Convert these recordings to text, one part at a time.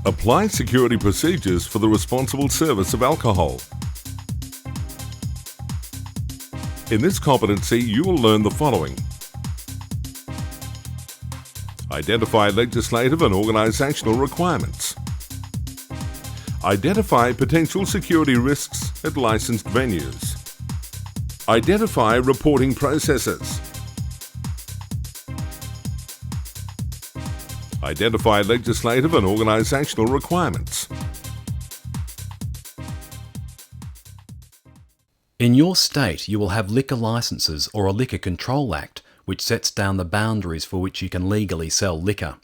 Apply security procedures for the responsible service of alcohol. In this competency, you will learn the following. Identify legislative and organisational requirements. Identify potential security risks at licensed venues. Identify reporting processes. Identify legislative and organisational requirements. In your state, you will have liquor licences or a Liquor Control Act, which sets down the boundaries for which you can legally sell liquor.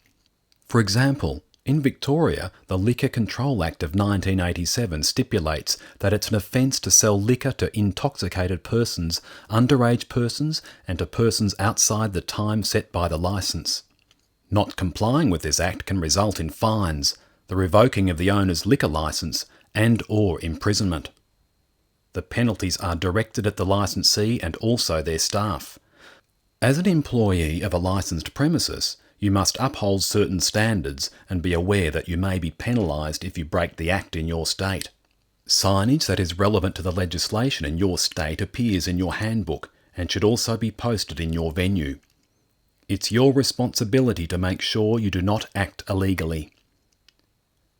For example, in Victoria, the Liquor Control Act of 1987 stipulates that it's an offence to sell liquor to intoxicated persons, underage persons, and to persons outside the time set by the licence. Not complying with this act can result in fines, the revoking of the owner's liquor licence, and/or imprisonment. The penalties are directed at the licensee and also their staff. As an employee of a licensed premises, you must uphold certain standards and be aware that you may be penalised if you break the act in your state. Signage that is relevant to the legislation in your state appears in your handbook and should also be posted in your venue. It's your responsibility to make sure you do not act illegally.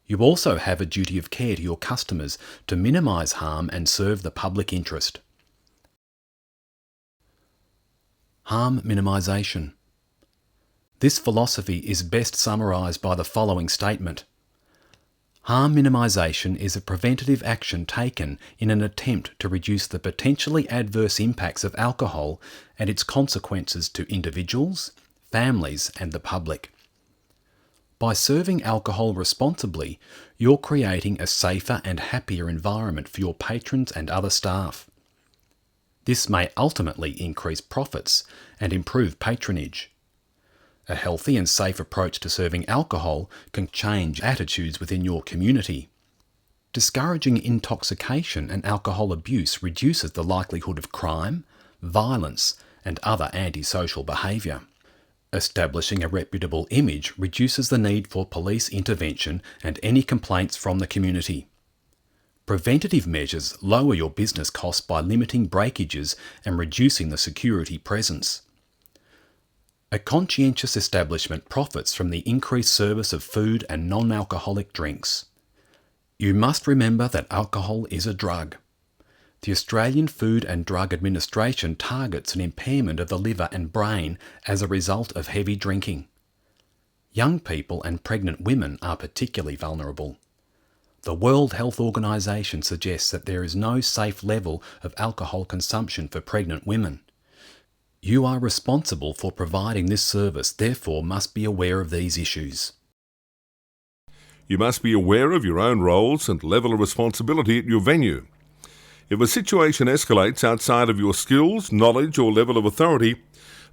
You also have a duty of care to your customers to minimise harm and serve the public interest. Harm minimisation. This philosophy is best summarised by the following statement. Harm minimisation is a preventative action taken in an attempt to reduce the potentially adverse impacts of alcohol and its consequences to individuals, families, and the public. By serving alcohol responsibly, you're creating a safer and happier environment for your patrons and other staff. This may ultimately increase profits and improve patronage. A healthy and safe approach to serving alcohol can change attitudes within your community. Discouraging intoxication and alcohol abuse reduces the likelihood of crime, violence, and other antisocial behaviour. Establishing a reputable image reduces the need for police intervention and any complaints from the community. Preventative measures lower your business costs by limiting breakages and reducing the security presence. A conscientious establishment profits from the increased service of food and non-alcoholic drinks. You must remember that alcohol is a drug. The Australian Food and Drug Administration targets an impairment of the liver and brain as a result of heavy drinking. Young people and pregnant women are particularly vulnerable. The World Health Organization suggests that there is no safe level of alcohol consumption for pregnant women. You are responsible for providing this service, therefore must be aware of these issues. You must be aware of your own roles and level of responsibility at your venue. If a situation escalates outside of your skills, knowledge, or level of authority,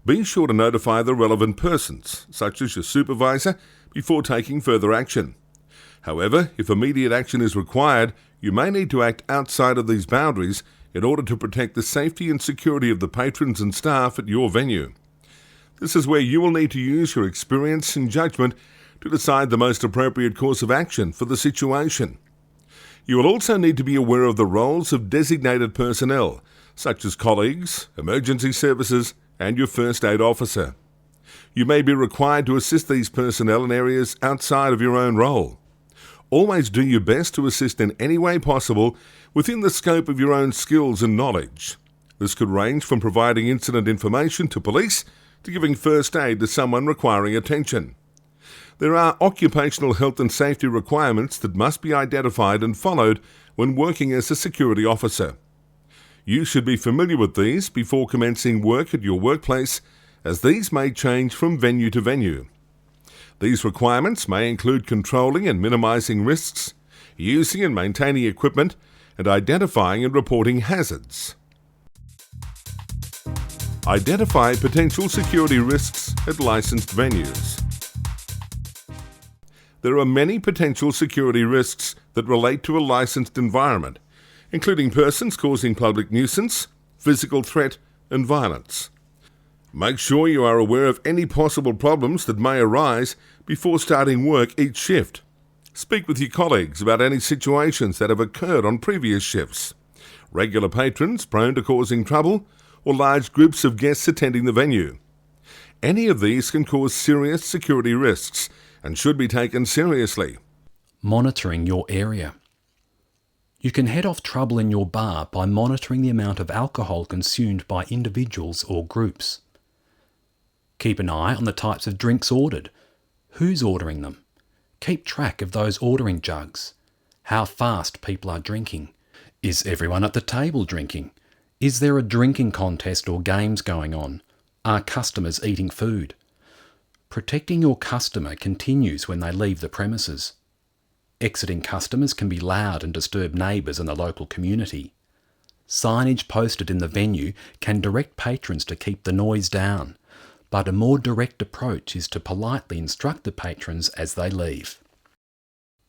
be sure to notify the relevant persons, such as your supervisor, before taking further action. However, if immediate action is required, you may need to act outside of these boundaries in order to protect the safety and security of the patrons and staff at your venue. This is where you will need to use your experience and judgment to decide the most appropriate course of action for the situation. You will also need to be aware of the roles of designated personnel, such as colleagues, emergency services, and your first aid officer. You may be required to assist these personnel in areas outside of your own role. Always do your best to assist in any way possible within the scope of your own skills and knowledge. This could range from providing incident information to police to giving first aid to someone requiring attention. There are occupational health and safety requirements that must be identified and followed when working as a security officer. You should be familiar with these before commencing work at your workplace, as these may change from venue to venue. These requirements may include controlling and minimising risks, using and maintaining equipment, and identifying and reporting hazards. Identify potential security risks at licensed venues. There are many potential security risks that relate to a licensed environment, including persons causing public nuisance, physical threat, and violence. Make sure you are aware of any possible problems that may arise before starting work each shift. Speak with your colleagues about any situations that have occurred on previous shifts. Regular patrons prone to causing trouble, or large groups of guests attending the venue. Any of these can cause serious security risks and should be taken seriously. Monitoring your area. You can head off trouble in your bar by monitoring the amount of alcohol consumed by individuals or groups. Keep an eye on the types of drinks ordered. Who's ordering them? Keep track of those ordering jugs. How fast people are drinking. Is everyone at the table drinking? Is there a drinking contest or games going on? Are customers eating food? Protecting your customer continues when they leave the premises. Exiting customers can be loud and disturb neighbours and the local community. Signage posted in the venue can direct patrons to keep the noise down, but a more direct approach is to politely instruct the patrons as they leave.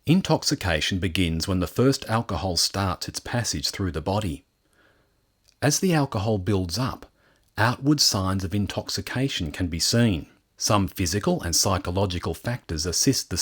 Intoxication begins when the first alcohol starts its passage through the body. As the alcohol builds up, outward signs of intoxication can be seen. Some physical and psychological factors assist the